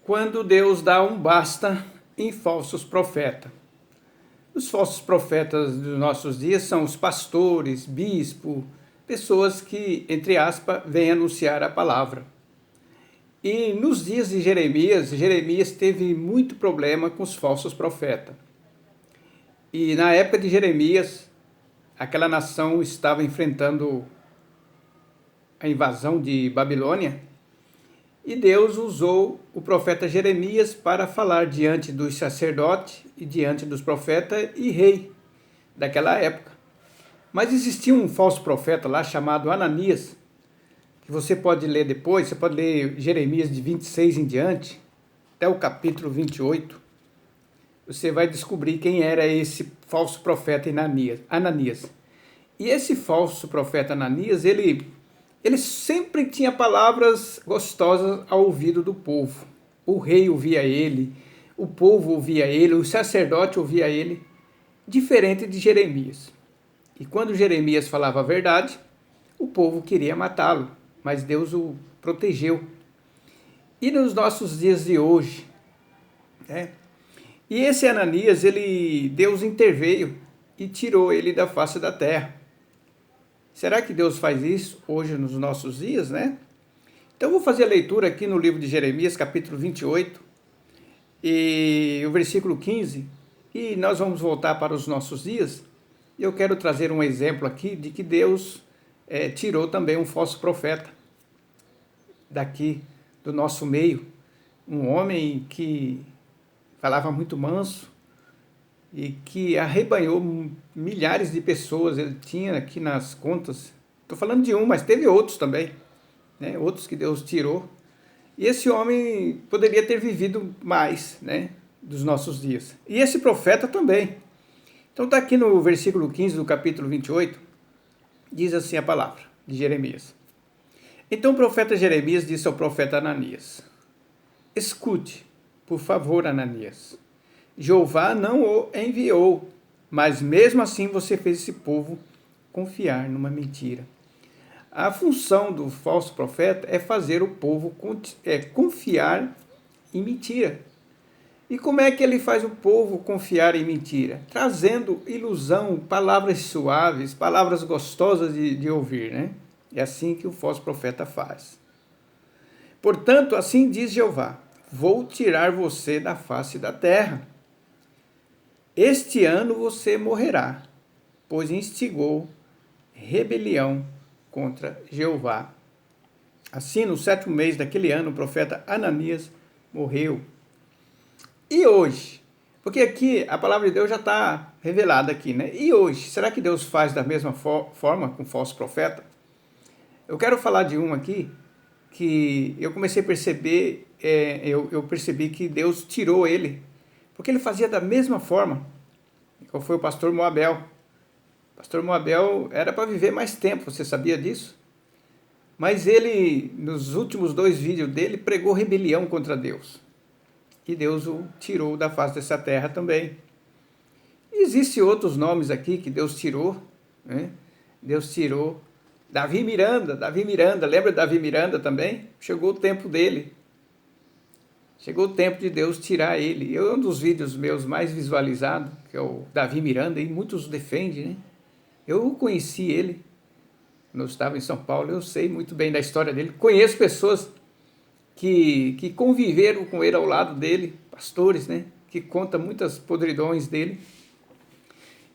quando Deus dá um basta em falsos profetas. Os falsos profetas dos nossos dias são os pastores, bispos, pessoas que, entre aspas, vêm anunciar a palavra. E nos dias de Jeremias teve muito problema com os falsos profetas. E na época de Jeremias, aquela nação estava enfrentando a invasão de Babilônia, e Deus usou o profeta Jeremias para falar diante dos sacerdotes e diante dos profetas e rei daquela época. Mas existia um falso profeta lá chamado Ananias, que você pode ler depois, você pode ler Jeremias de 26 em diante, até o capítulo 28. Você vai descobrir quem era esse falso profeta Ananias. E esse falso profeta Ananias, ele sempre tinha palavras gostosas ao ouvido do povo. O rei ouvia ele, o povo ouvia ele, o sacerdote ouvia ele, diferente de Jeremias. E quando Jeremias falava a verdade, o povo queria matá-lo, mas Deus o protegeu. E nos nossos dias de hoje, né? E esse Ananias, Deus interveio e tirou ele da face da terra. Será que Deus faz isso hoje nos nossos dias, né? Então, eu vou fazer a leitura aqui no livro de Jeremias, capítulo 28, e o versículo 15, e nós vamos voltar para os nossos dias. E eu quero trazer um exemplo aqui de que Deus tirou também um falso profeta daqui do nosso meio, um homem que falava muito manso, e que arrebanhou milhares de pessoas. Ele tinha aqui nas contas, estou falando de um, mas teve outros também, né? Outros que Deus tirou. E esse homem poderia ter vivido mais, né, dos nossos dias. E esse profeta também. Então está aqui no versículo 15 do capítulo 28, diz assim a palavra de Jeremias. Então o profeta Jeremias disse ao profeta Ananias: escute, por favor, Ananias. Jeová não o enviou, mas mesmo assim você fez esse povo confiar numa mentira. A função do falso profeta é fazer o povo confiar em mentira. E como é que ele faz o povo confiar em mentira? Trazendo ilusão, palavras suaves, palavras gostosas de ouvir, né? É assim que o falso profeta faz. Portanto, assim diz Jeová: vou tirar você da face da terra. Este ano você morrerá, pois instigou rebelião contra Jeová. Assim, no 7º mês daquele ano, o profeta Ananias morreu. E hoje? Porque aqui a palavra de Deus já está revelada aqui, né? E hoje? Será que Deus faz da mesma forma com o falso profeta? Eu quero falar de um aqui que eu comecei a perceber, eu percebi que Deus tirou ele, porque ele fazia da mesma forma. Qual foi o pastor Moabel? O pastor Moabel era para viver mais tempo, você sabia disso? Mas ele, nos últimos 2 vídeos dele, pregou rebelião contra Deus. E Deus o tirou da face dessa terra também. Existem outros nomes aqui que Deus tirou, né? Deus tirou Davi Miranda, lembra de Davi Miranda também? Chegou o tempo dele. Chegou o tempo de Deus tirar ele. É um dos vídeos meus mais visualizados, que é o Davi Miranda, e muitos defendem, né? Eu conheci ele, quando eu estava em São Paulo, eu sei muito bem da história dele. Conheço pessoas que conviveram com ele ao lado dele, pastores, né? Que contam muitas podridões dele.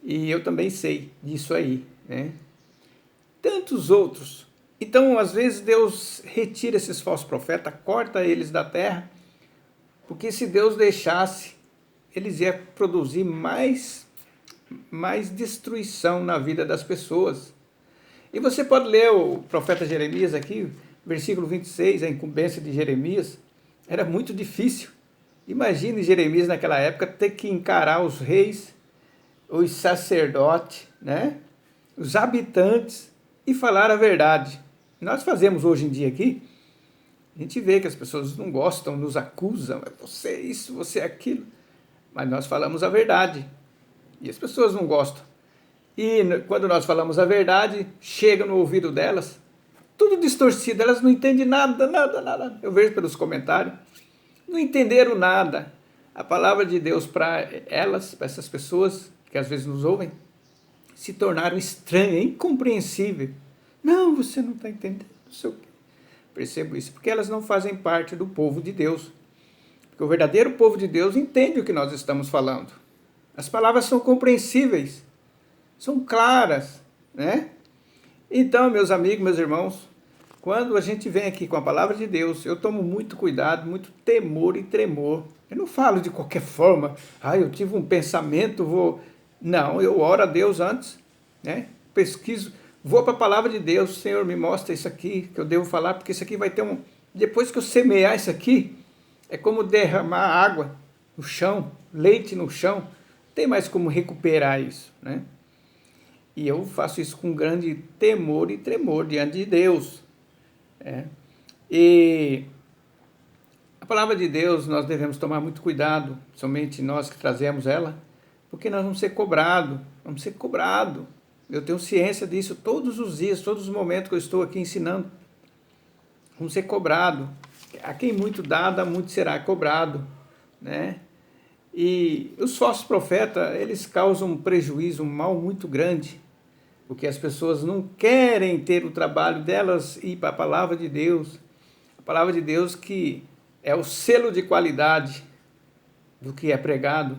E eu também sei disso aí, né? Tantos outros. Então, às vezes, Deus retira esses falsos profetas, corta eles da terra, porque se Deus deixasse, eles iam produzir mais destruição na vida das pessoas. E você pode ler o profeta Jeremias aqui, versículo 26, a incumbência de Jeremias. Era muito difícil. Imagine Jeremias naquela época ter que encarar os reis, os sacerdotes, né? Os habitantes, e falar a verdade. Nós fazemos hoje em dia aqui, a gente vê que as pessoas não gostam, nos acusam, você é isso, você é aquilo, mas nós falamos a verdade, e as pessoas não gostam. E quando nós falamos a verdade, chega no ouvido delas, tudo distorcido, elas não entendem nada. Eu vejo pelos comentários, não entenderam nada. A palavra de Deus para elas, para essas pessoas que às vezes nos ouvem, se tornaram estranha, incompreensível. Não, você não está entendendo, não sei o quê. Percebo isso, porque elas não fazem parte do povo de Deus. Porque o verdadeiro povo de Deus entende o que nós estamos falando. As palavras são compreensíveis, são claras, né? Então, meus amigos, meus irmãos, quando a gente vem aqui com a palavra de Deus, eu tomo muito cuidado, muito temor e tremor. Eu não falo de qualquer forma, eu tive um pensamento, vou... Não, eu oro a Deus antes, né? Pesquiso, vou para a palavra de Deus, Senhor, me mostra isso aqui que eu devo falar, porque isso aqui vai ter um... Depois que eu semear isso aqui, é como derramar água no chão, leite no chão, não tem mais como recuperar isso, né? E eu faço isso com grande temor e tremor diante de Deus. E a palavra de Deus nós devemos tomar muito cuidado, somente nós que trazemos ela, porque nós vamos ser cobrados, Eu tenho ciência disso todos os dias, todos os momentos que eu estou aqui ensinando. Vamos ser cobrados. A quem muito dá, muito será cobrado, né? E os falsos profetas, eles causam um prejuízo, um mal muito grande, porque as pessoas não querem ter o trabalho delas ir para a palavra de Deus. A palavra de Deus que é o selo de qualidade do que é pregado.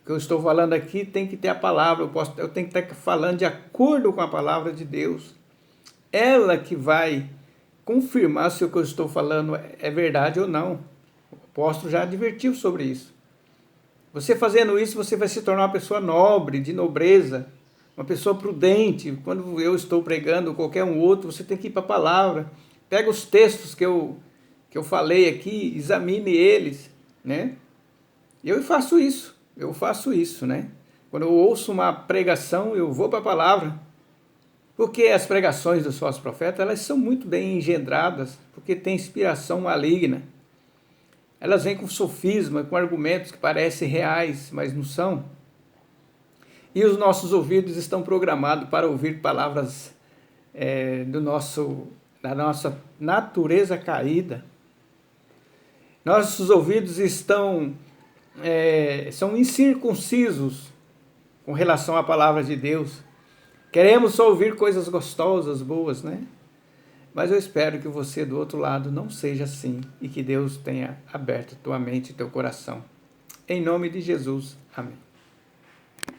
O que eu estou falando aqui tem que ter a palavra, eu tenho que estar falando de acordo com a palavra de Deus. Ela que vai confirmar se o que eu estou falando é verdade ou não. O apóstolo já advertiu sobre isso. Você fazendo isso, você vai se tornar uma pessoa nobre, de nobreza, uma pessoa prudente. Quando eu estou pregando, qualquer um outro, você tem que ir para a palavra. Pega os textos que eu falei aqui, examine eles, né? Eu faço isso, né? Quando eu ouço uma pregação, eu vou para a palavra. Porque as pregações dos falsos profetas, elas são muito bem engendradas, porque tem inspiração maligna. Elas vêm com sofisma, com argumentos que parecem reais, mas não são. E os nossos ouvidos estão programados para ouvir palavras da nossa natureza caída. Nossos ouvidos são incircuncisos com relação à palavra de Deus. Queremos só ouvir coisas gostosas, boas, né? Mas eu espero que você do outro lado não seja assim e que Deus tenha aberto tua mente e teu coração. Em nome de Jesus. Amém.